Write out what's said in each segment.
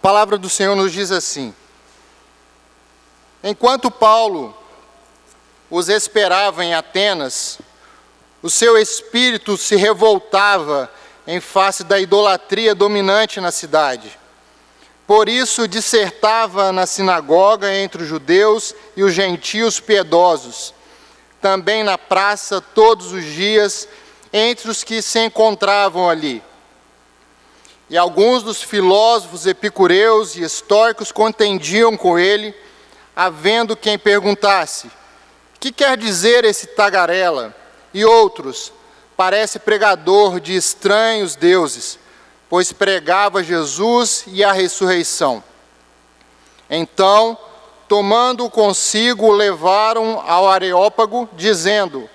palavra do Senhor nos diz assim: enquanto Paulo os esperava em Atenas, o seu espírito se revoltava em face da idolatria dominante na cidade. Por isso dissertava na sinagoga entre os judeus e os gentios piedosos, também na praça todos os dias, entre os que se encontravam ali. E alguns dos filósofos epicureus e estoicos contendiam com ele, havendo quem perguntasse: que quer dizer esse tagarela? E outros: parece pregador de estranhos deuses, pois pregava Jesus e a ressurreição. Então, tomando-o consigo, o levaram ao Areópago, dizendo: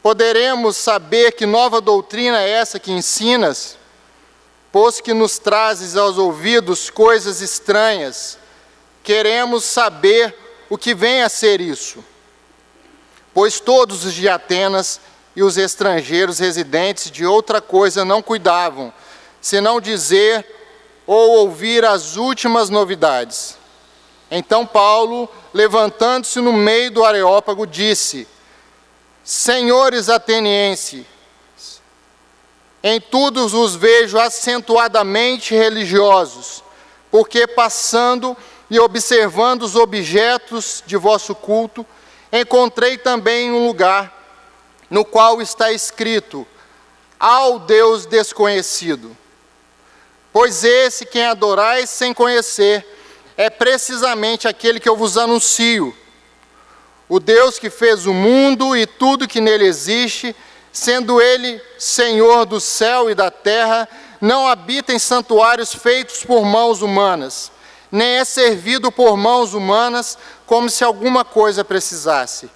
poderemos saber que nova doutrina é essa que ensinas? Pois que nos trazes aos ouvidos coisas estranhas, queremos saber o que vem a ser isso. Pois todos os de Atenas e os estrangeiros residentes de outra coisa não cuidavam, senão dizer ou ouvir as últimas novidades. Então Paulo, levantando-se no meio do Areópago, disse: senhores atenienses, em tudo os vejo acentuadamente religiosos, porque passando e observando os objetos de vosso culto, encontrei também um lugar no qual está escrito: ao Deus desconhecido. Pois esse quem adorais sem conhecer é precisamente aquele que eu vos anuncio, o Deus que fez o mundo e tudo que nele existe, sendo ele Senhor do céu e da terra, não habita em santuários feitos por mãos humanas, nem é servido por mãos humanas como se alguma coisa precisasse,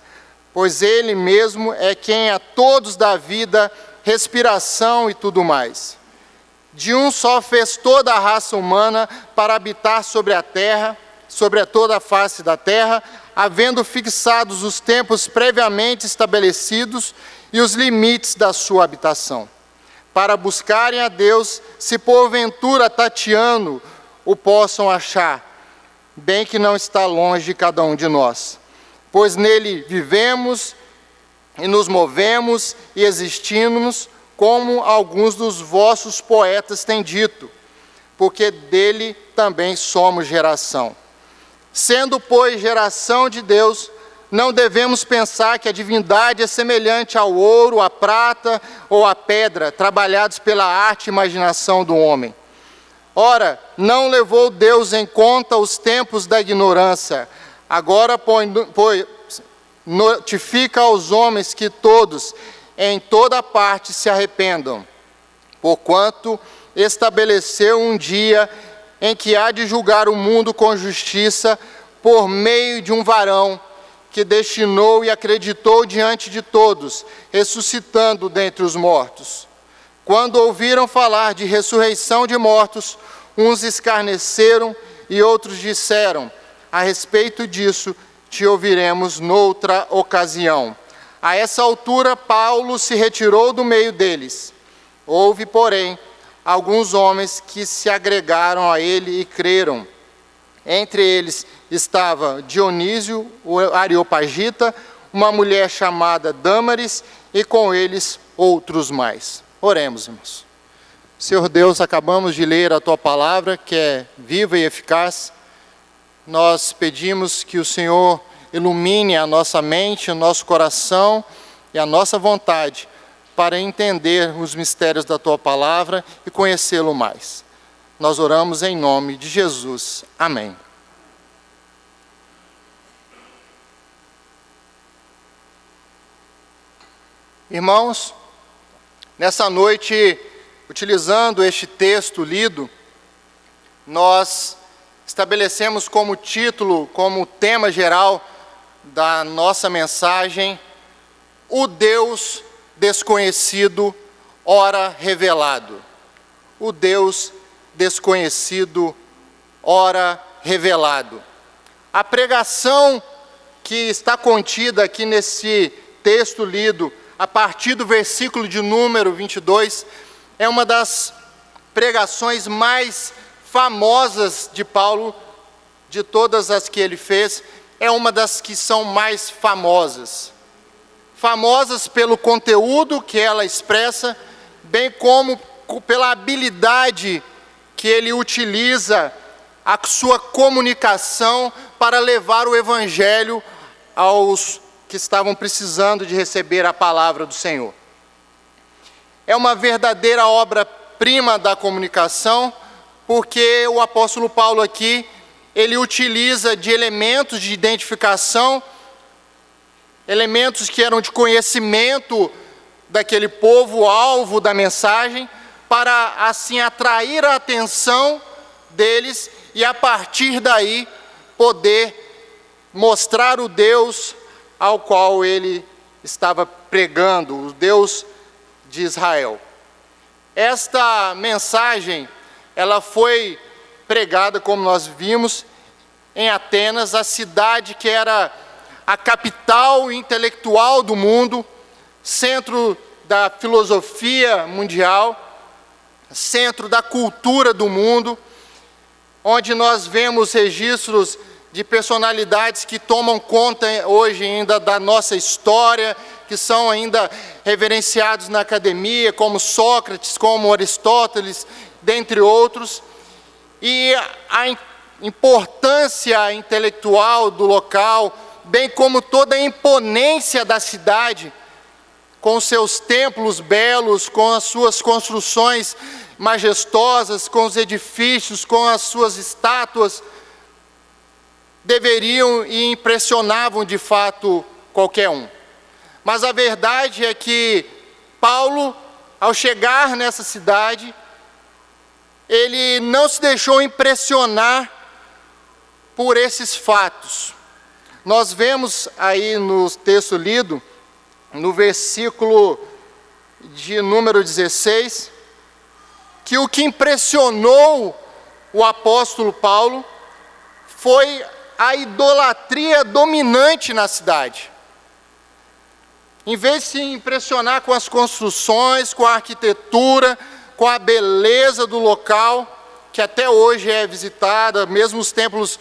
pois ele mesmo é quem a todos dá vida, respiração e tudo mais. De um só fez toda a raça humana para habitar sobre a terra, sobre toda a face da terra, havendo fixados os tempos previamente estabelecidos e os limites da sua habitação, para buscarem a Deus, se porventura tateando o possam achar, bem que não está longe de cada um de nós. Pois nele vivemos e nos movemos e existimos, como alguns dos vossos poetas têm dito, porque dele também somos geração. Sendo, pois, geração de Deus, não devemos pensar que a divindade é semelhante ao ouro, à prata ou à pedra, trabalhados pela arte e imaginação do homem. Ora, não levou Deus em conta os tempos da ignorância, agora notifica aos homens que todos, em toda parte, se arrependam, porquanto estabeleceu um dia em que há de julgar o mundo com justiça por meio de um varão que destinou e acreditou diante de todos, ressuscitando dentre os mortos. Quando ouviram falar de ressurreição de mortos, uns escarneceram e outros disseram: a respeito disso te ouviremos noutra ocasião. A essa altura, Paulo se retirou do meio deles. Houve, porém, alguns homens que se agregaram a ele e creram. Entre eles estava Dionísio, o Areopagita, uma mulher chamada Dâmaris, e com eles outros mais. Oremos, irmãos. Senhor Deus, acabamos de ler a Tua palavra, que é viva e eficaz. Nós pedimos que o Senhor ilumine a nossa mente, o nosso coração e a nossa vontade para entender os mistérios da Tua palavra e conhecê-lo mais. Nós oramos em nome de Jesus. Amém. Irmãos, nessa noite, utilizando este texto lido, nós estabelecemos como título, como tema geral da nossa mensagem, o Deus desconhecido, ora revelado. O Deus desconhecido, ora revelado. A pregação que está contida aqui nesse texto lido, a partir do versículo de número 22, é uma das pregações mais famosas de Paulo, de todas as que ele fez, é uma das que são mais famosas. Famosas pelo conteúdo que ela expressa, bem como pela habilidade que ele utiliza a sua comunicação para levar o Evangelho aos que estavam precisando de receber a palavra do Senhor. É uma verdadeira obra-prima da comunicação, porque o apóstolo Paulo aqui, ele utiliza de elementos de identificação, elementos que eram de conhecimento daquele povo, alvo da mensagem, para assim atrair a atenção deles e a partir daí poder mostrar o Deus ao qual ele estava pregando, o Deus de Israel. Esta mensagem, ela foi pregada, como nós vimos, em Atenas, a cidade que era a capital intelectual do mundo, centro da filosofia mundial, centro da cultura do mundo, onde nós vemos registros de personalidades que tomam conta hoje ainda da nossa história, que são ainda reverenciados na academia, como Sócrates, como Aristóteles, dentre outros. E a importância intelectual do local, bem como toda a imponência da cidade, com seus templos belos, com as suas construções majestosas, com os edifícios, com as suas estátuas, deveriam e impressionavam de fato qualquer um. Mas a verdade é que Paulo, ao chegar nessa cidade, ele não se deixou impressionar por esses fatos. Nós vemos aí no texto lido, no versículo de número 16, que o que impressionou o apóstolo Paulo foi a idolatria dominante na cidade. Em vez de se impressionar com as construções, com a arquitetura, com a beleza do local, que até hoje é visitada, mesmo os templos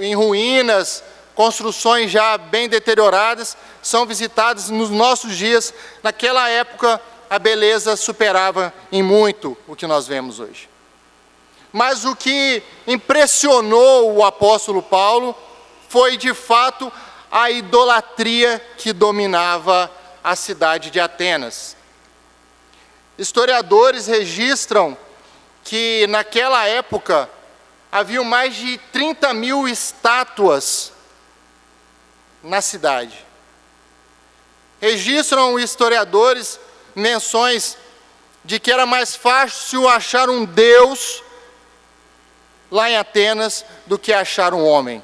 em ruínas, construções já bem deterioradas, são visitadas nos nossos dias. Naquela época, a beleza superava em muito o que nós vemos hoje. Mas o que impressionou o apóstolo Paulo foi, de fato, a idolatria que dominava a cidade de Atenas. Historiadores registram que, naquela época, havia mais de 30 mil estátuas na cidade. Registram historiadores menções de que era mais fácil achar um Deus lá em Atenas do que achar um homem.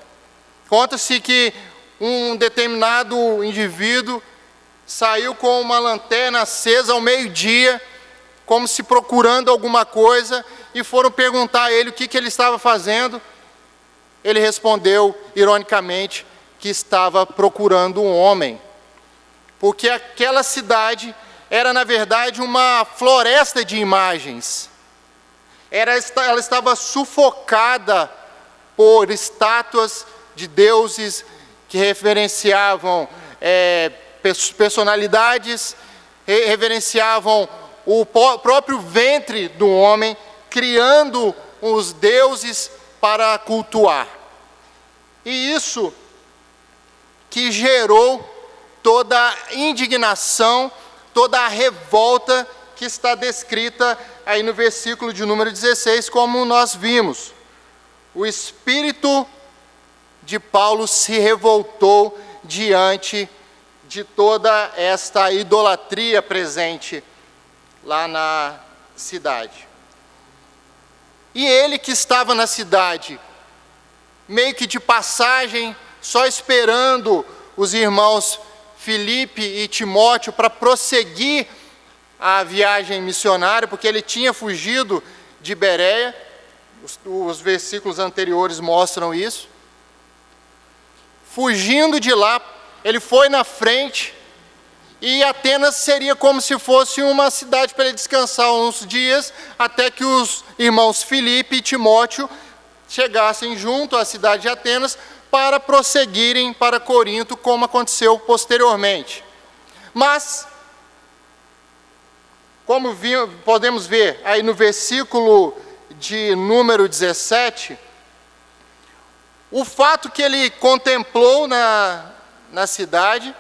Conta-se que um determinado indivíduo saiu com uma lanterna acesa ao meio-dia, como se procurando alguma coisa, e foram perguntar a ele o que ele estava fazendo. Ele respondeu, ironicamente, que estava procurando um homem, porque aquela cidade era, na verdade, uma floresta de imagens. Ela estava sufocada por estátuas de deuses que referenciavam personalidades, reverenciavam o próprio ventre do homem, criando os deuses para cultuar. E isso que gerou toda a indignação, toda a revolta que está descrita aí no versículo de número 16, como nós vimos. O espírito de Paulo se revoltou diante de toda esta idolatria presente lá na cidade. E ele, que estava na cidade, meio que de passagem, só esperando os irmãos Filipe e Timóteo para prosseguir a viagem missionária, porque ele tinha fugido de Bereia, os versículos anteriores mostram isso. Fugindo de lá, ele foi na frente E Atenas seria como se fosse uma cidade para ele descansar uns dias, até que os irmãos Filipe e Timóteo chegassem junto à cidade de Atenas para prosseguirem para Corinto, como aconteceu posteriormente. Mas, como podemos ver aí no versículo de número 17, o fato que ele contemplou na cidade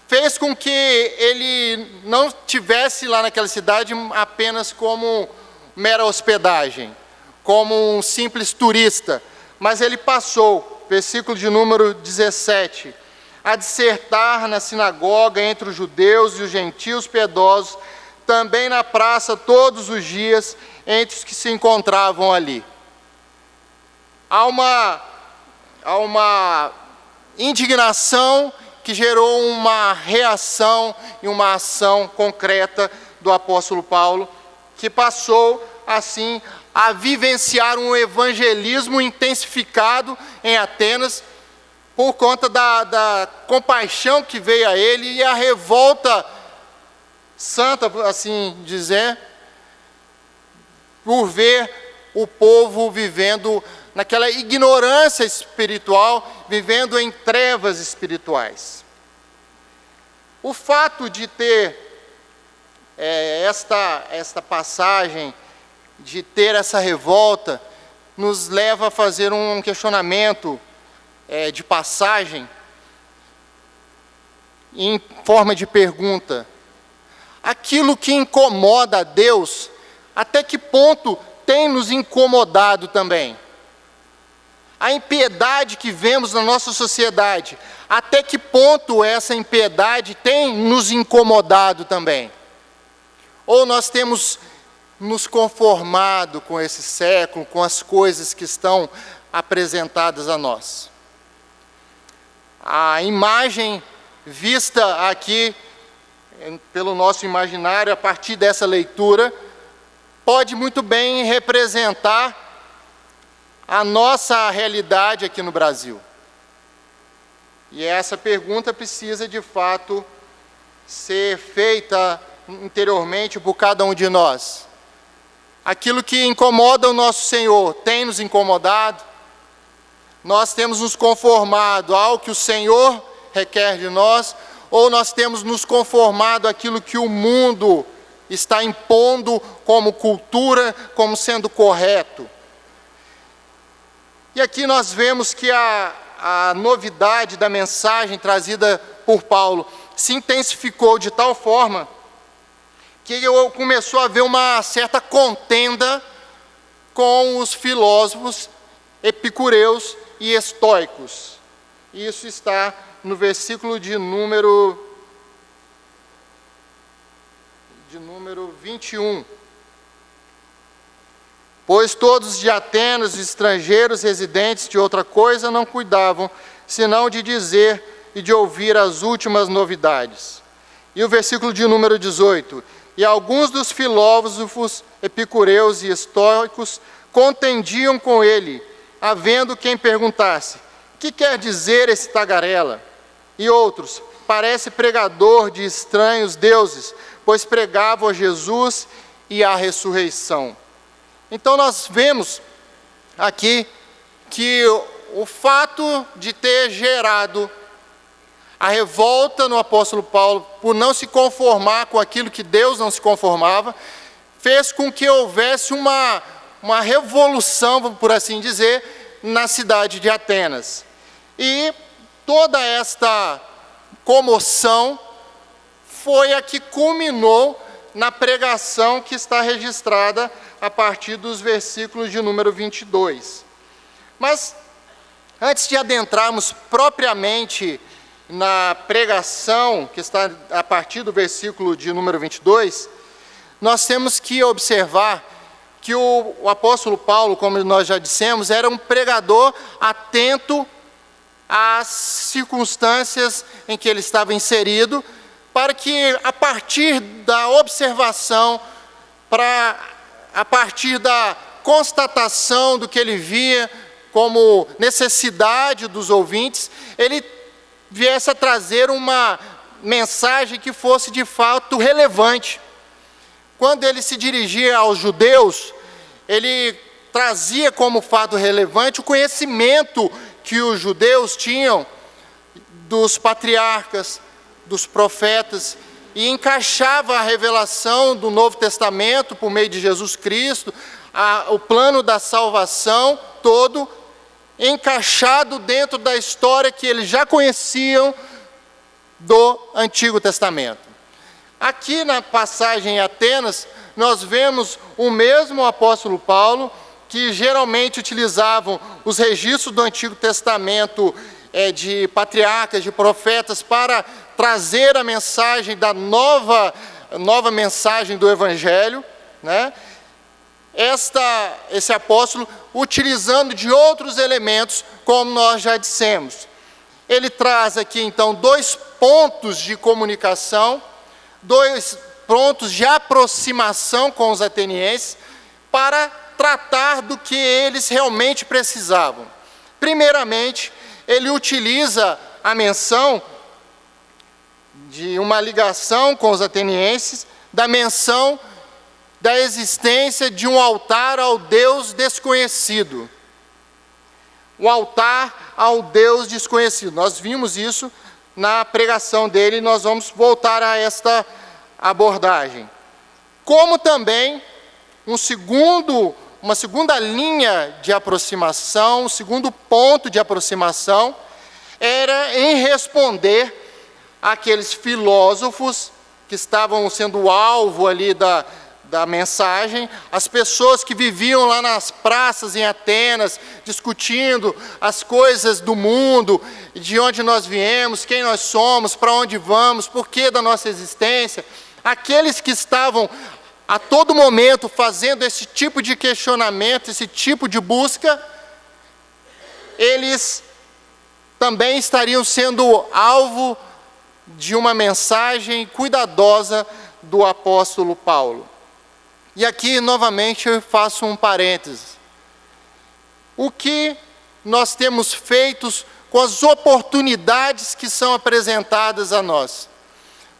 fez com que ele não tivesse lá naquela cidade apenas como mera hospedagem, como um simples turista, mas ele passou, versículo de número 17, a dissertar na sinagoga entre os judeus e os gentios piedosos, também na praça todos os dias, entre os que se encontravam ali. Há uma indignação que gerou uma reação e uma ação concreta do apóstolo Paulo, que passou, assim, a vivenciar um evangelismo intensificado em Atenas, por conta da compaixão que veio a ele e a revolta santa, assim dizer, por ver o povo vivendo naquela ignorância espiritual, vivendo em trevas espirituais. O fato de ter esta passagem, de ter essa revolta, nos leva a fazer um questionamento de passagem, em forma de pergunta. Aquilo que incomoda a Deus, até que ponto tem nos incomodado também? A impiedade que vemos na nossa sociedade, até que ponto essa impiedade tem nos incomodado também? Ou nós temos nos conformado com esse século, com as coisas que estão apresentadas a nós? A imagem vista aqui pelo nosso imaginário, a partir dessa leitura, pode muito bem representar a nossa realidade aqui no Brasil. E essa pergunta precisa, de fato, ser feita interiormente por cada um de nós. Aquilo que incomoda o nosso Senhor tem nos incomodado? Nós temos nos conformado ao que o Senhor requer de nós, ou nós temos nos conformado àquilo que o mundo está impondo como cultura, como sendo correto? E aqui nós vemos que a novidade da mensagem trazida por Paulo se intensificou de tal forma que começou a haver uma certa contenda com os filósofos epicureus e estoicos. Isso está no versículo de número 21. Pois todos de Atenas, os estrangeiros residentes de outra coisa, não cuidavam, senão de dizer e de ouvir as últimas novidades. E o versículo de número 18. E alguns dos filósofos epicureus e estoicos contendiam com ele, havendo quem perguntasse: que quer dizer esse tagarela? E outros: parece pregador de estranhos deuses, pois pregava a Jesus e a ressurreição. Então nós vemos aqui que o fato de ter gerado a revolta no apóstolo Paulo por não se conformar com aquilo que Deus não se conformava, fez com que houvesse uma revolução, por assim dizer, na cidade de Atenas. E toda esta comoção foi a que culminou na pregação que está registrada a partir dos versículos de número 22. Mas, antes de adentrarmos propriamente na pregação, que está a partir do versículo de número 22, nós temos que observar que o apóstolo Paulo, como nós já dissemos, era um pregador atento às circunstâncias em que ele estava inserido, para que, a partir da observação, a partir da constatação do que ele via como necessidade dos ouvintes, ele viesse a trazer uma mensagem que fosse de fato relevante. Quando ele se dirigia aos judeus, ele trazia como fato relevante o conhecimento que os judeus tinham dos patriarcas, dos profetas, e encaixava a revelação do Novo Testamento por meio de Jesus Cristo, o plano da salvação todo encaixado dentro da história que eles já conheciam do Antigo Testamento. Aqui na passagem em Atenas, nós vemos o mesmo apóstolo Paulo, que geralmente utilizavam os registros do Antigo Testamento de patriarcas, de profetas, para trazer a mensagem da nova mensagem do Evangelho, né? Esse apóstolo, utilizando de outros elementos, como nós já dissemos. Ele traz aqui, então, 2 pontos de comunicação, 2 pontos de aproximação com os atenienses, para tratar do que eles realmente precisavam. Primeiramente, ele utiliza a menção de uma ligação com os atenienses, da menção da existência de um altar ao Deus desconhecido. O altar ao Deus desconhecido. Nós vimos isso na pregação dele e nós vamos voltar a esta abordagem. Como também uma segunda linha de aproximação, um segundo ponto de aproximação, era em responder àqueles filósofos que estavam sendo alvo ali da mensagem, as pessoas que viviam lá nas praças em Atenas, discutindo as coisas do mundo, de onde nós viemos, quem nós somos, para onde vamos, porquê da nossa existência. Aqueles que estavam a todo momento fazendo esse tipo de questionamento, esse tipo de busca, eles também estariam sendo alvo de uma mensagem cuidadosa do apóstolo Paulo. E aqui, novamente, eu faço um parêntese. O que nós temos feito com as oportunidades que são apresentadas a nós?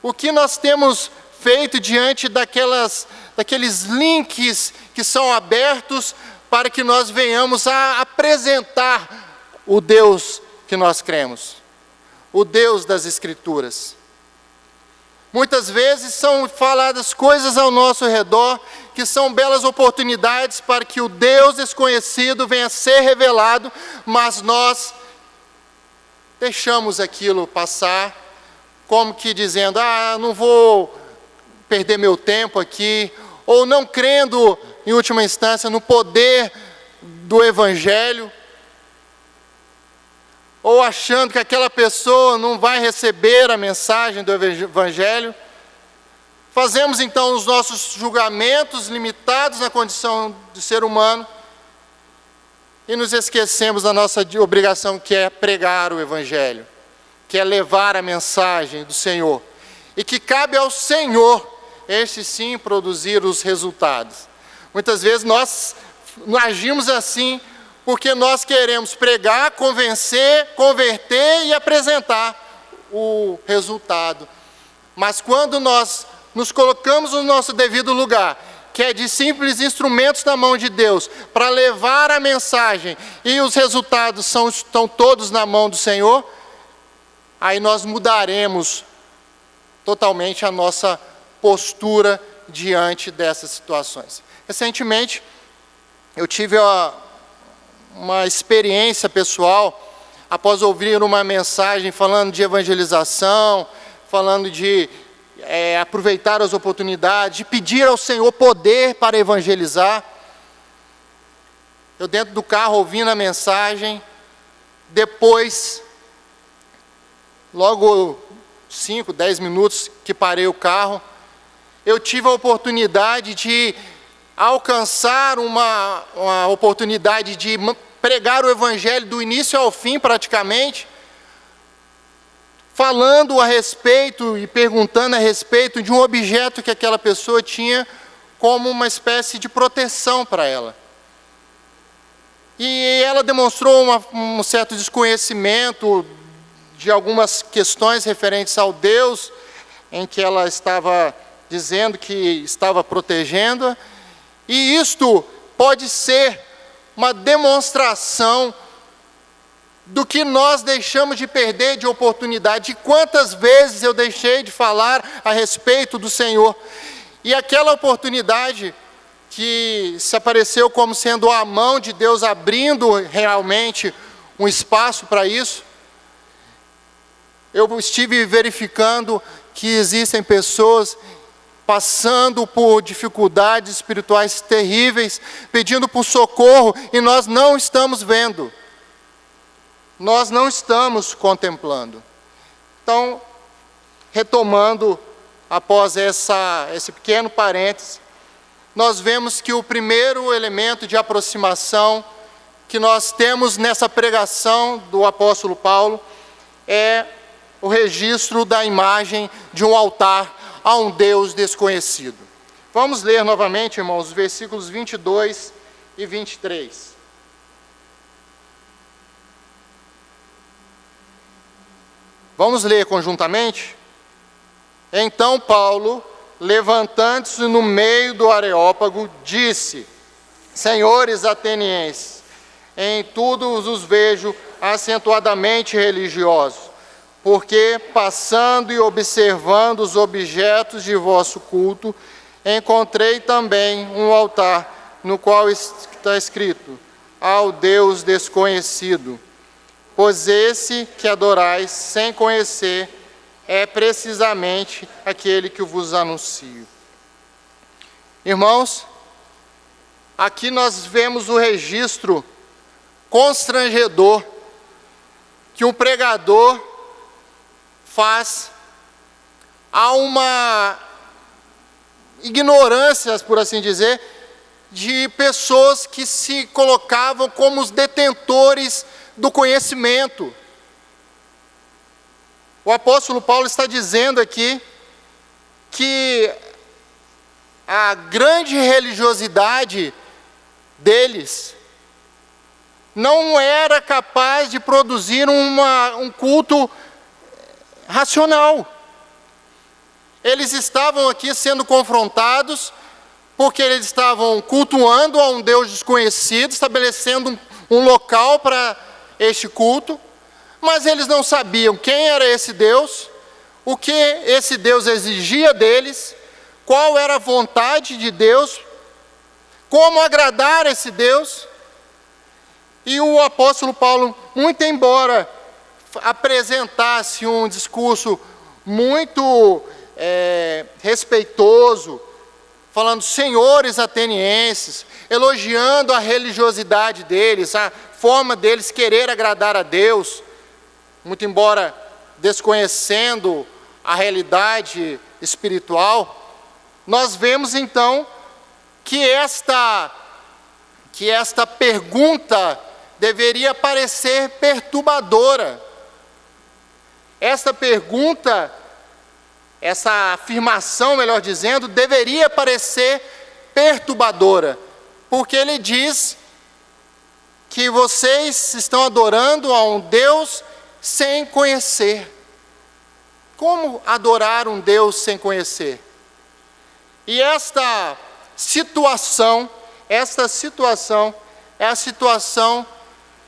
O que nós temos feito diante daqueles links que são abertos para que nós venhamos a apresentar o Deus que nós cremos, o Deus das Escrituras? Muitas vezes são faladas coisas ao nosso redor que são belas oportunidades para que o Deus desconhecido venha a ser revelado, mas nós deixamos aquilo passar, como que dizendo, não vou perder meu tempo aqui, ou não crendo, em última instância, no poder do Evangelho, ou achando que aquela pessoa não vai receber a mensagem do Evangelho. Fazemos então os nossos julgamentos limitados na condição de ser humano e nos esquecemos da nossa obrigação, que é pregar o Evangelho, que é levar a mensagem do Senhor, e que cabe ao Senhor, este sim, produzir os resultados. Muitas vezes nós agimos assim porque nós queremos pregar, convencer, converter e apresentar o resultado. Mas quando nós nos colocamos no nosso devido lugar, que é de simples instrumentos na mão de Deus, para levar a mensagem, e os resultados estão todos na mão do Senhor, aí nós mudaremos totalmente a nossa postura diante dessas situações. Recentemente, eu tive uma experiência pessoal, após ouvir uma mensagem falando de evangelização, falando de aproveitar as oportunidades, de pedir ao Senhor poder para evangelizar. Eu dentro do carro ouvindo a mensagem, depois, logo 5, 10 minutos que parei o carro, eu tive a oportunidade de alcançar uma oportunidade de pregar o Evangelho do início ao fim praticamente, falando a respeito e perguntando a respeito de um objeto que aquela pessoa tinha como uma espécie de proteção para ela. E ela demonstrou um certo desconhecimento de algumas questões referentes ao Deus em que ela estava dizendo que estava protegendo-a, e isto pode ser uma demonstração do que nós deixamos de perder de oportunidade. De quantas vezes eu deixei de falar a respeito do Senhor, e aquela oportunidade que se apareceu como sendo a mão de Deus abrindo realmente um espaço para isso, eu estive verificando que existem pessoas passando por dificuldades espirituais terríveis, pedindo por socorro, e nós não estamos vendo. Nós não estamos contemplando. Então, retomando, após esse pequeno parêntese, nós vemos que o primeiro elemento de aproximação que nós temos nessa pregação do apóstolo Paulo é o registro da imagem de um altar a um Deus desconhecido. Vamos ler novamente, irmãos, os versículos 22 e 23. Vamos ler conjuntamente? Então Paulo, levantando-se no meio do Areópago, disse: Senhores atenienses, em tudo os vejo acentuadamente religiosos, porque, passando e observando os objetos de vosso culto, encontrei também um altar, no qual está escrito: ao Deus desconhecido. Pois esse que adorais sem conhecer é precisamente aquele que vos anuncio. Irmãos, aqui nós vemos o registro constrangedor que um pregador faz a uma ignorância, por assim dizer, de pessoas que se colocavam como os detentores do conhecimento. O apóstolo Paulo está dizendo aqui que a grande religiosidade deles não era capaz de produzir um culto racional. Eles estavam aqui sendo confrontados porque eles estavam cultuando a um Deus desconhecido, estabelecendo um local para este culto, mas eles não sabiam quem era esse Deus, o que esse Deus exigia deles, qual era a vontade de Deus, como agradar esse Deus. E o apóstolo Paulo, muito embora apresentasse um discurso muito respeitoso, falando senhores atenienses, elogiando a religiosidade deles, a forma deles querer agradar a Deus, muito embora desconhecendo a realidade espiritual, nós vemos então que esta pergunta deveria parecer perturbadora. Esta pergunta, essa afirmação, melhor dizendo, deveria parecer perturbadora, porque ele diz que vocês estão adorando a um Deus sem conhecer. Como adorar um Deus sem conhecer? E esta situação é a situação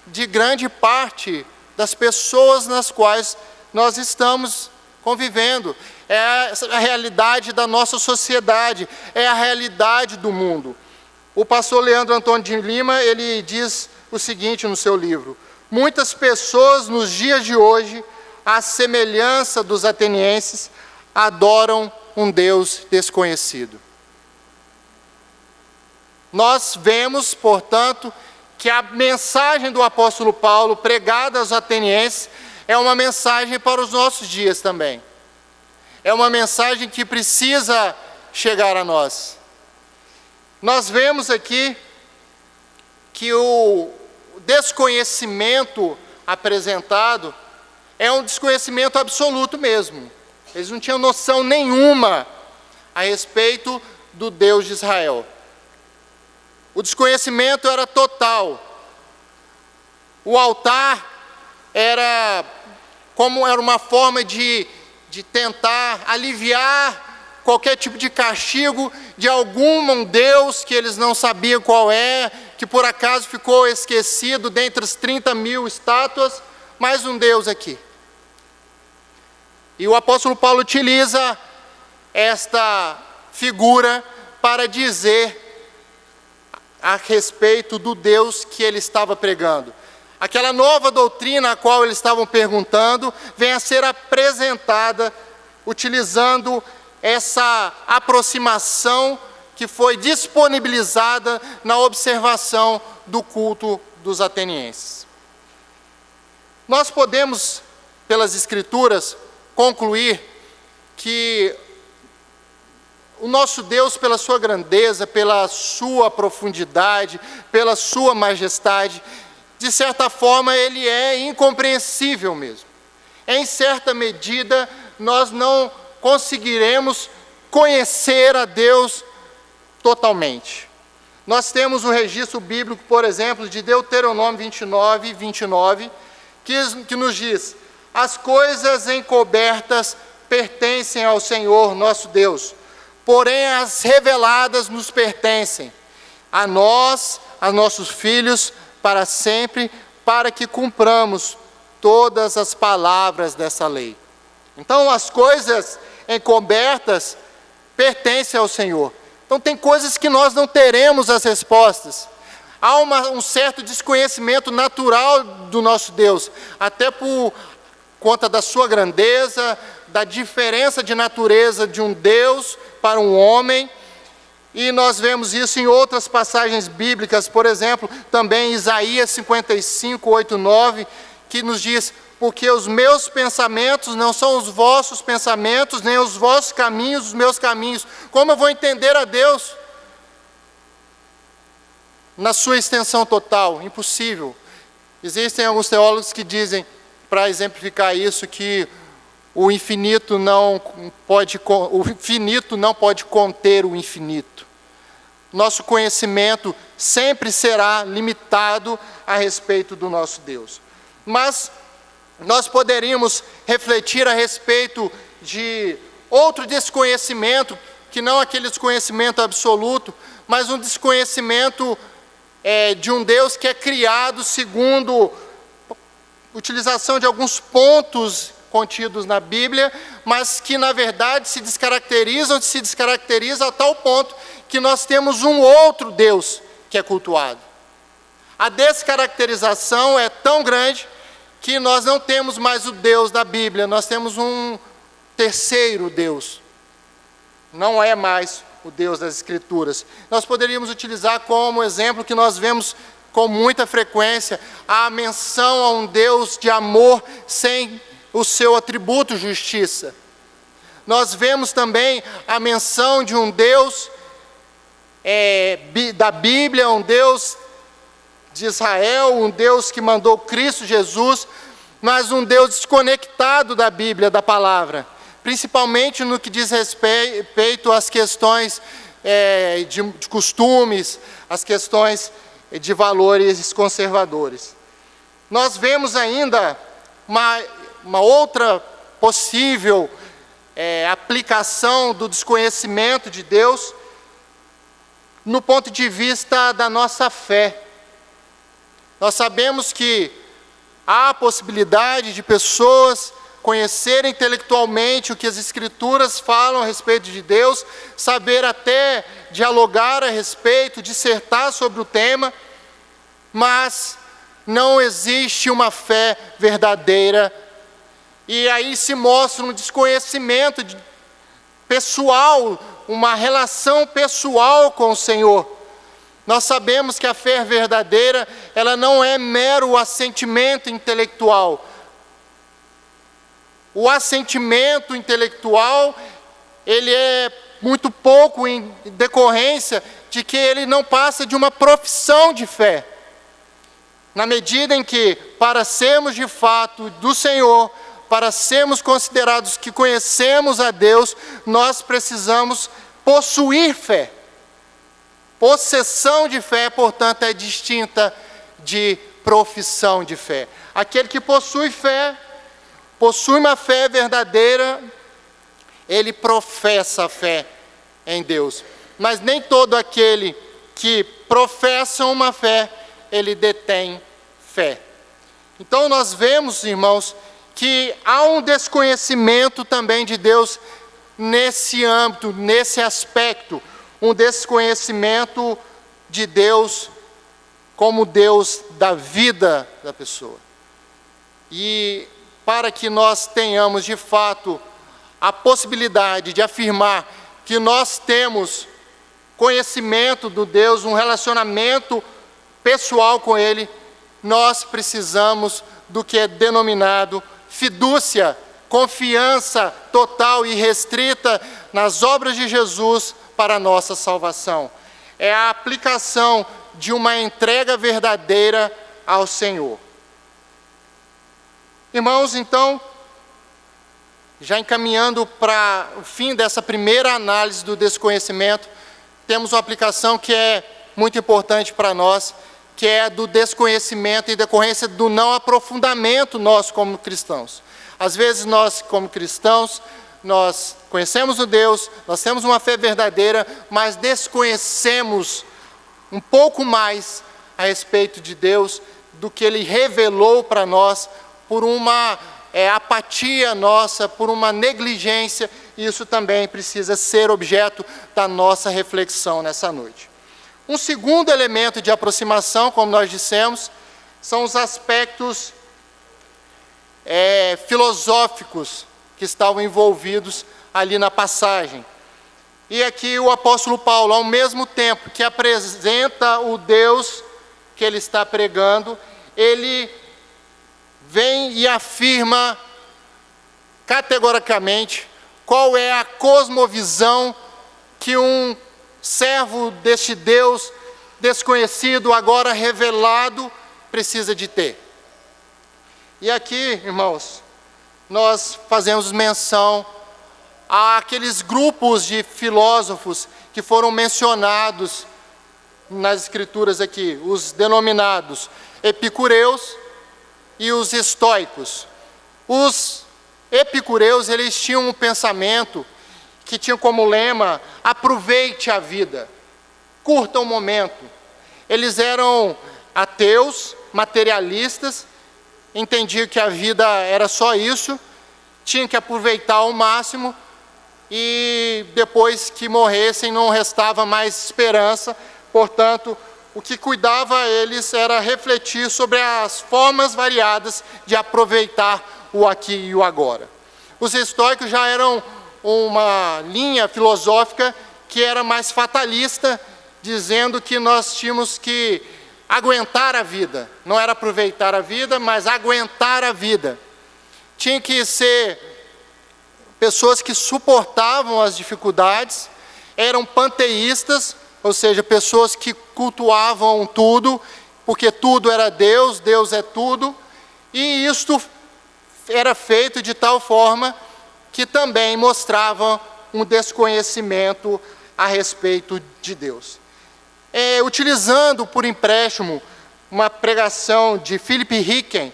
de grande parte das pessoas nas quais nós estamos convivendo. É a realidade da nossa sociedade, é a realidade do mundo. O pastor Leandro Antônio de Lima, ele diz o seguinte no seu livro: muitas pessoas nos dias de hoje, à semelhança dos atenienses, adoram um Deus desconhecido. Nós vemos, portanto, que a mensagem do apóstolo Paulo pregada aos atenienses é uma mensagem para os nossos dias também. É uma mensagem que precisa chegar a nós. Nós vemos aqui que o desconhecimento apresentado é um desconhecimento absoluto mesmo. Eles não tinham noção nenhuma a respeito do Deus de Israel. O desconhecimento era total. O altar era como era uma forma de tentar aliviar qualquer tipo de castigo de algum Deus que eles não sabiam qual é, que por acaso ficou esquecido dentre as 30.000 estátuas, mais um Deus aqui. E o apóstolo Paulo utiliza esta figura para dizer a respeito do Deus que ele estava pregando. Aquela nova doutrina a qual eles estavam perguntando vem a ser apresentada utilizando essa aproximação que foi disponibilizada na observação do culto dos atenienses. Nós podemos, pelas Escrituras, concluir que o nosso Deus, pela sua grandeza, pela sua profundidade, pela sua majestade, de certa forma, ele é incompreensível mesmo. Em certa medida, nós não conseguiremos conhecer a Deus totalmente. Nós temos um registro bíblico, por exemplo, de Deuteronômio 29, que nos diz: as coisas encobertas pertencem ao Senhor nosso Deus, porém as reveladas nos pertencem, a nós, a nossos filhos, para sempre, para que cumpramos todas as palavras dessa lei. Então, as coisas encobertas pertencem ao Senhor. Então, tem coisas que nós não teremos as respostas. Há um certo desconhecimento natural do nosso Deus, até por conta da sua grandeza, da diferença de natureza de um Deus para um homem. E nós vemos isso em outras passagens bíblicas, por exemplo, também Isaías 55, 8, 9, que nos diz: porque os meus pensamentos não são os vossos pensamentos, nem os vossos caminhos, os meus caminhos. Como eu vou entender a Deus na sua extensão total? Impossível. Existem alguns teólogos que dizem, para exemplificar isso, que o infinito não pode conter o infinito. Nosso conhecimento sempre será limitado a respeito do nosso Deus. Mas nós poderíamos refletir a respeito de outro desconhecimento, que não aquele desconhecimento absoluto, mas um desconhecimento de um Deus que é criado segundo utilização de alguns pontos contidos na Bíblia, mas que na verdade se descaracteriza a tal ponto que nós temos um outro Deus que é cultuado. A descaracterização é tão grande que nós não temos mais o Deus da Bíblia, nós temos um terceiro Deus. Não é mais o Deus das Escrituras. Nós poderíamos utilizar como exemplo que nós vemos com muita frequência a menção a um Deus de amor sem o seu atributo justiça. Nós vemos também a menção de um Deus da Bíblia, um Deus de Israel, um Deus que mandou Cristo Jesus, mas um Deus desconectado da Bíblia, da palavra, principalmente no que diz respeito às questões de costumes, às questões de valores conservadores. Nós vemos ainda uma outra possível aplicação do desconhecimento de Deus no ponto de vista da nossa fé. Nós sabemos que há a possibilidade de pessoas conhecerem intelectualmente o que as Escrituras falam a respeito de Deus, saber até dialogar a respeito, dissertar sobre o tema, mas não existe uma fé verdadeira. E aí se mostra um desconhecimento pessoal, uma relação pessoal com o Senhor. Nós sabemos que a fé verdadeira, ela não é mero assentimento intelectual. O assentimento intelectual, ele é muito pouco em decorrência de que ele não passa de uma profissão de fé. Na medida em que, para sermos de fato do Senhor, para sermos considerados que conhecemos a Deus, nós precisamos possuir fé. Possessão de fé, portanto, é distinta de profissão de fé. Aquele que possui fé, possui uma fé verdadeira, ele professa a fé em Deus. Mas nem todo aquele que professa uma fé, ele detém fé. Então nós vemos, irmãos, que há um desconhecimento também de Deus nesse âmbito, nesse aspecto, um desconhecimento de Deus como Deus da vida da pessoa. E para que nós tenhamos de fato a possibilidade de afirmar que nós temos conhecimento do Deus, um relacionamento pessoal com Ele, nós precisamos do que é denominado fidúcia, confiança total e restrita nas obras de Jesus para a nossa salvação. É a aplicação de uma entrega verdadeira ao Senhor. Irmãos, então, já encaminhando para o fim dessa primeira análise do desconhecimento, temos uma aplicação que é muito importante para nós, que é do desconhecimento em decorrência do não aprofundamento nosso como cristãos. Às vezes nós, como cristãos, nós conhecemos o Deus, nós temos uma fé verdadeira, mas desconhecemos um pouco mais a respeito de Deus, do que Ele revelou para nós, por uma apatia nossa, por uma negligência, e isso também precisa ser objeto da nossa reflexão nessa noite. Um segundo elemento de aproximação, como nós dissemos, são os aspectos filosóficos que estavam envolvidos ali na passagem. E aqui o apóstolo Paulo, ao mesmo tempo que apresenta o Deus que ele está pregando, ele vem e afirma categoricamente qual é a cosmovisão que um servo deste Deus desconhecido, agora revelado, precisa de ter. E aqui, irmãos, nós fazemos menção àqueles grupos de filósofos que foram mencionados nas escrituras aqui, os denominados epicureus e os estoicos. Os epicureus, eles tinham um pensamento que tinha como lema: aproveite a vida, curta o momento. Eles eram ateus, materialistas, entendiam que a vida era só isso, tinham que aproveitar ao máximo, e depois que morressem não restava mais esperança. Portanto, o que cuidava a eles era refletir sobre as formas variadas de aproveitar o aqui e o agora. Os estoicos já eram uma linha filosófica que era mais fatalista, dizendo que nós tínhamos que aguentar a vida. Não era aproveitar a vida, mas aguentar a vida. Tinha que ser pessoas que suportavam as dificuldades, eram panteístas, ou seja, pessoas que cultuavam tudo, porque tudo era Deus, Deus é tudo, e isto era feito de tal forma que também mostrava um desconhecimento a respeito de Deus. Utilizando por empréstimo uma pregação de Philip Ryken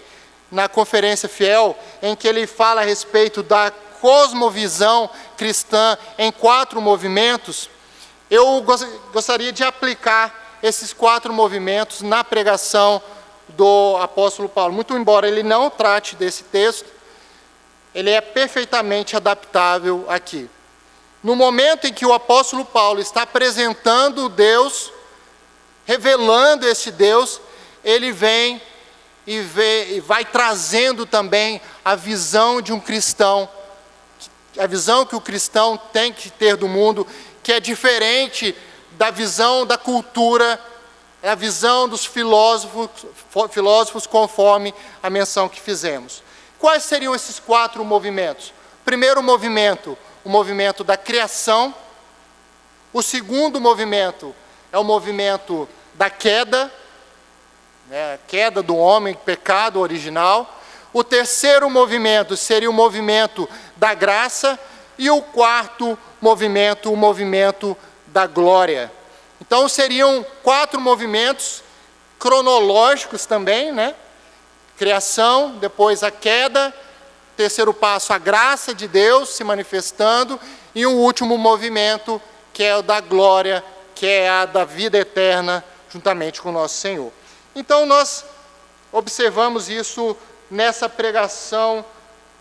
na Conferência Fiel, em que ele fala a respeito da cosmovisão cristã em 4 movimentos, eu gostaria de aplicar esses 4 movimentos na pregação do apóstolo Paulo. Muito embora ele não trate desse texto, ele é perfeitamente adaptável aqui. No momento em que o apóstolo Paulo está apresentando Deus, revelando esse Deus, ele vem e vai trazendo também a visão de um cristão, a visão que o cristão tem que ter do mundo, que é diferente da visão da cultura, a visão dos filósofos conforme a menção que fizemos. Quais seriam esses 4 movimentos? Primeiro movimento, o movimento da criação. O segundo movimento é o movimento da queda, a queda do homem, pecado original. O terceiro movimento seria o movimento da graça. E o quarto movimento, o movimento da glória. Então seriam 4 movimentos cronológicos também, né? Criação, depois a queda, terceiro passo, a graça de Deus se manifestando, e o último movimento, que é o da glória, que é a da vida eterna, juntamente com o nosso Senhor. Então, nós observamos isso nessa pregação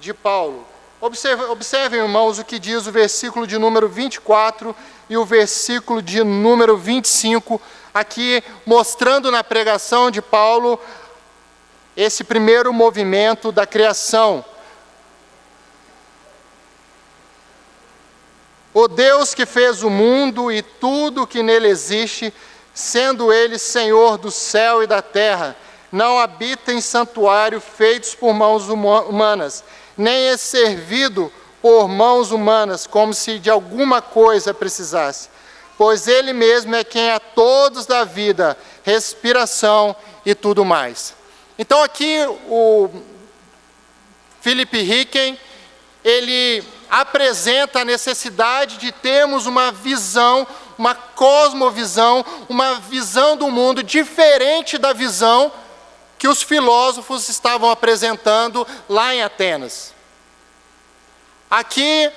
de Paulo. Observem, irmãos, o que diz o versículo de número 24 e o versículo de número 25, aqui mostrando na pregação de Paulo esse primeiro movimento da criação. O Deus que fez o mundo e tudo que nele existe, sendo ele Senhor do céu e da terra, não habita em santuário feitos por mãos humanas, nem é servido por mãos humanas, como se de alguma coisa precisasse, pois ele mesmo é quem a todos dá vida, respiração e tudo mais. Então aqui o Philip Ryken, ele apresenta a necessidade de termos uma visão, uma cosmovisão, uma visão do mundo diferente da visão que os filósofos estavam apresentando lá em Atenas. Aqui,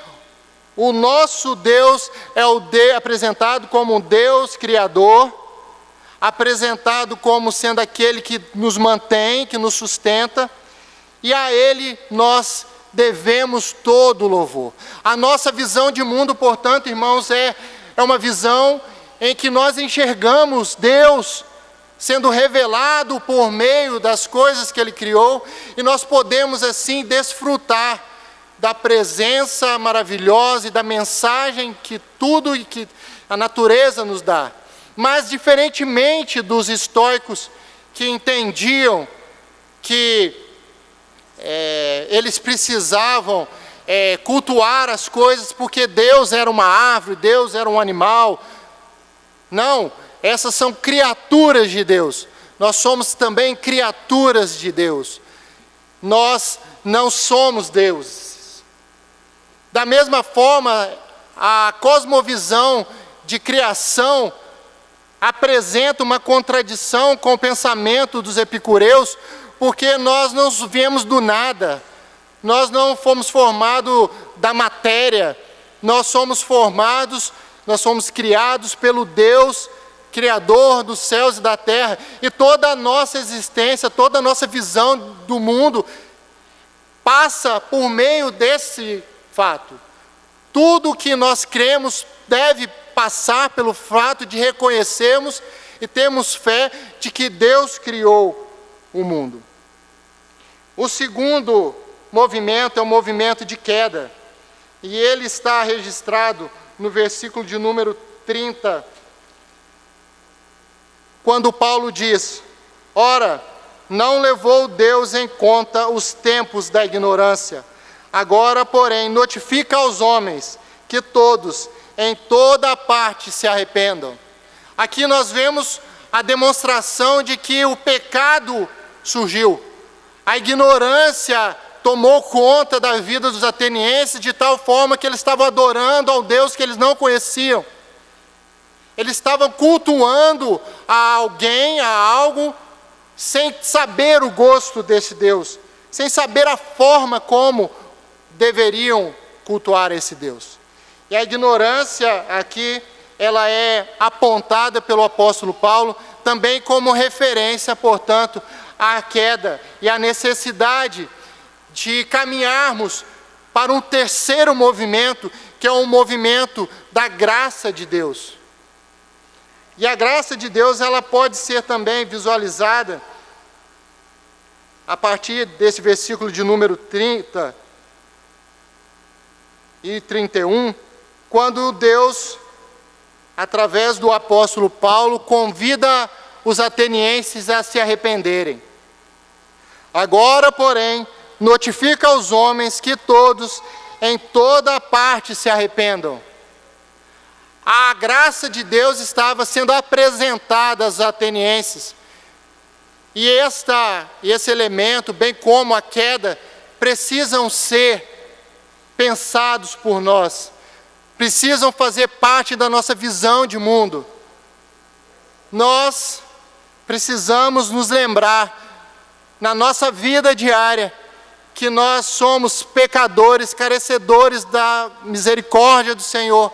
o nosso Deus é apresentado como um Deus criador, apresentado como sendo aquele que nos mantém, que nos sustenta, e a Ele nós devemos todo o louvor. A nossa visão de mundo, portanto, irmãos, é uma visão em que nós enxergamos Deus sendo revelado por meio das coisas que Ele criou, e nós podemos assim desfrutar da presença maravilhosa e da mensagem que tudo e que a natureza nos dá. Mas, diferentemente dos estoicos, que entendiam que eles precisavam cultuar as coisas porque Deus era uma árvore, Deus era um animal. Não, essas são criaturas de Deus. Nós somos também criaturas de Deus. Nós não somos deuses. Da mesma forma, a cosmovisão de criação apresenta uma contradição com o pensamento dos epicureus, porque nós não viemos do nada, nós não fomos formados da matéria, nós somos criados pelo Deus, Criador dos céus e da terra, e toda a nossa existência, toda a nossa visão do mundo passa por meio desse fato. Tudo o que nós cremos deve passar pelo fato de reconhecermos e termos fé de que Deus criou o mundo. O segundo movimento é o movimento de queda, e ele está registrado no versículo de número 30, quando Paulo diz: ora, não levou Deus em conta os tempos da ignorância, agora, porém, notifica aos homens que todos, em toda a parte, se arrependam. Aqui nós vemos a demonstração de que o pecado surgiu. A ignorância tomou conta da vida dos atenienses de tal forma que eles estavam adorando ao Deus que eles não conheciam. Eles estavam cultuando a alguém, a algo, sem saber o gosto desse Deus, sem saber a forma como deveriam cultuar esse Deus. E a ignorância aqui, ela é apontada pelo apóstolo Paulo também como referência, portanto, à queda e à necessidade de caminharmos para um terceiro movimento, que é um movimento da graça de Deus. E a graça de Deus, ela pode ser também visualizada a partir desse versículo de número 30 e 31, quando Deus, através do apóstolo Paulo, convida os atenienses a se arrependerem. Agora, porém, notifica aos homens que todos, em toda parte, se arrependam. A graça de Deus estava sendo apresentada aos atenienses. E esse elemento, bem como a queda, precisam ser pensados por nós. Precisam fazer parte da nossa visão de mundo. Nós precisamos nos lembrar, na nossa vida diária, que nós somos pecadores, carecedores da misericórdia do Senhor,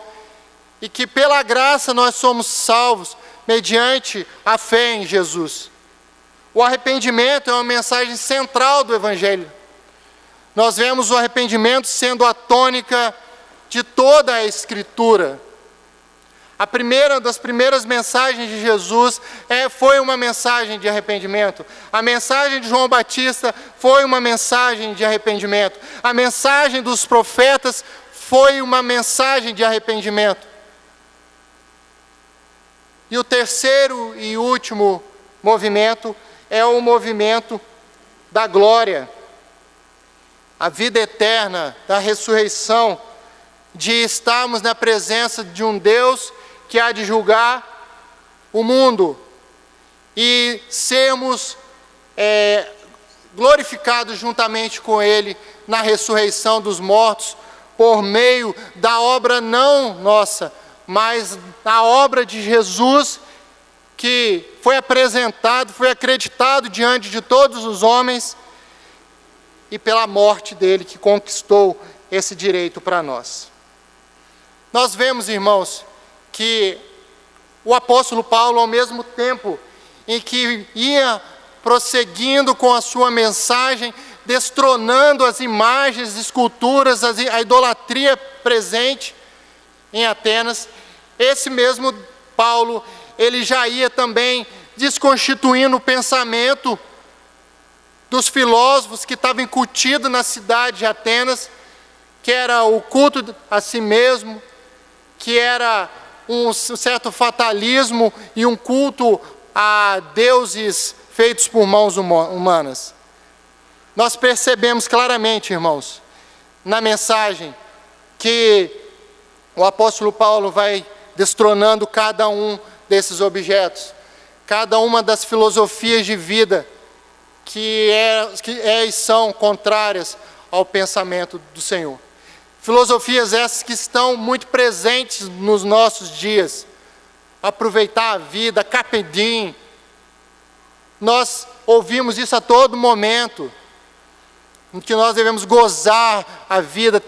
e que pela graça nós somos salvos mediante a fé em Jesus. O arrependimento é uma mensagem central do Evangelho. Nós vemos o arrependimento sendo a tônica de toda a Escritura. A primeira das primeiras mensagens de Jesus foi uma mensagem de arrependimento. A mensagem de João Batista foi uma mensagem de arrependimento. A mensagem dos profetas foi uma mensagem de arrependimento. E o terceiro e último movimento é o movimento da glória. A vida eterna, da ressurreição, de estarmos na presença de um Deus que há de julgar o mundo e sermos glorificados juntamente com Ele na ressurreição dos mortos, por meio da obra não nossa, mas da obra de Jesus, que foi apresentado, foi acreditado diante de todos os homens, e pela morte dele que conquistou esse direito para nós. Nós vemos, irmãos, que o apóstolo Paulo, ao mesmo tempo em que ia prosseguindo com a sua mensagem, destronando as imagens, esculturas, a idolatria presente em Atenas, esse mesmo Paulo, ele já ia também desconstituindo o pensamento dos filósofos que estavam incutidos na cidade de Atenas, que era o culto a si mesmo, que era um certo fatalismo e um culto a deuses feitos por mãos humanas. Nós percebemos claramente, irmãos, na mensagem, que o apóstolo Paulo vai destronando cada um desses objetos, cada uma das filosofias de vida que são contrárias ao pensamento do Senhor. Filosofias essas que estão muito presentes nos nossos dias. Aproveitar a vida, carpe diem. Nós ouvimos isso a todo momento, em que nós devemos gozar a vida,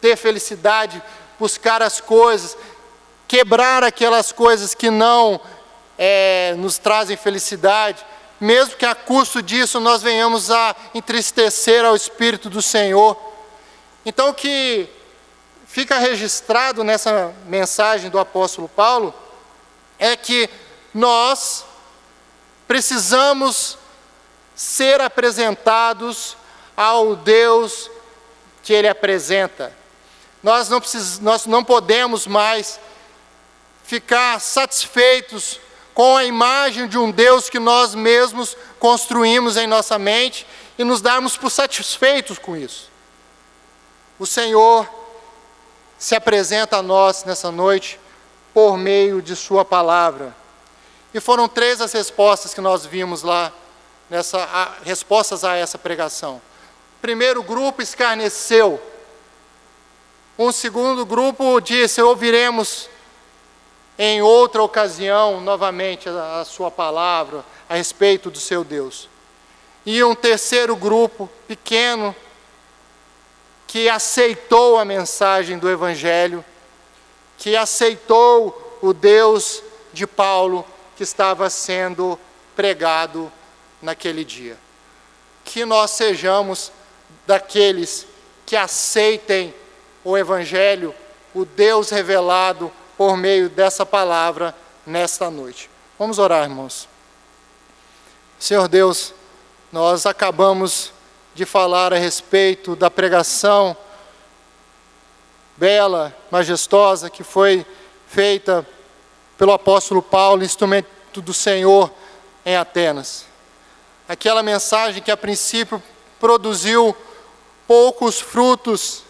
ter felicidade, buscar as coisas, quebrar aquelas coisas que não nos trazem felicidade, mesmo que a custo disso nós venhamos a entristecer ao Espírito do Senhor. Então, o que fica registrado nessa mensagem do apóstolo Paulo é que nós precisamos ser apresentados ao Deus que Ele apresenta. Nós não podemos mais ficar satisfeitos com a imagem de um Deus que nós mesmos construímos em nossa mente e nos darmos por satisfeitos com isso. O Senhor se apresenta a nós nessa noite por meio de sua palavra. E foram 3 as respostas que nós vimos lá, respostas a essa pregação. O primeiro grupo escarneceu. Um segundo grupo disse: ouviremos em outra ocasião novamente a sua palavra a respeito do seu Deus. E um terceiro grupo pequeno, que aceitou a mensagem do Evangelho, que aceitou o Deus de Paulo que estava sendo pregado naquele dia. Que nós sejamos daqueles que aceitem o Evangelho, o Deus revelado por meio dessa palavra nesta noite. Vamos orar, irmãos. Senhor Deus, nós acabamos de falar a respeito da pregação bela, majestosa, que foi feita pelo apóstolo Paulo, instrumento do Senhor em Atenas. Aquela mensagem que a princípio produziu poucos frutos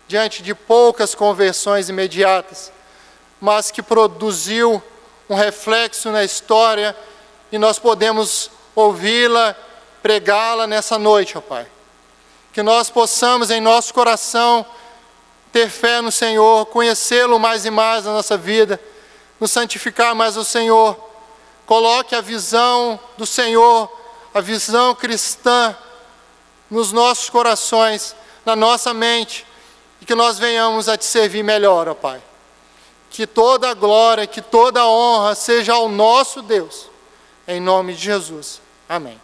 diante de poucas conversões imediatas, mas que produziu um reflexo na história, e nós podemos ouvi-la, pregá-la nessa noite, ó Pai. Que nós possamos em nosso coração ter fé no Senhor, conhecê-lo mais e mais na nossa vida, nos santificar mais ao Senhor. Coloque a visão do Senhor, a visão cristã, nos nossos corações, na nossa mente, e que nós venhamos a te servir melhor, ó Pai. Que toda a glória, que toda a honra seja ao nosso Deus. Em nome de Jesus. Amém.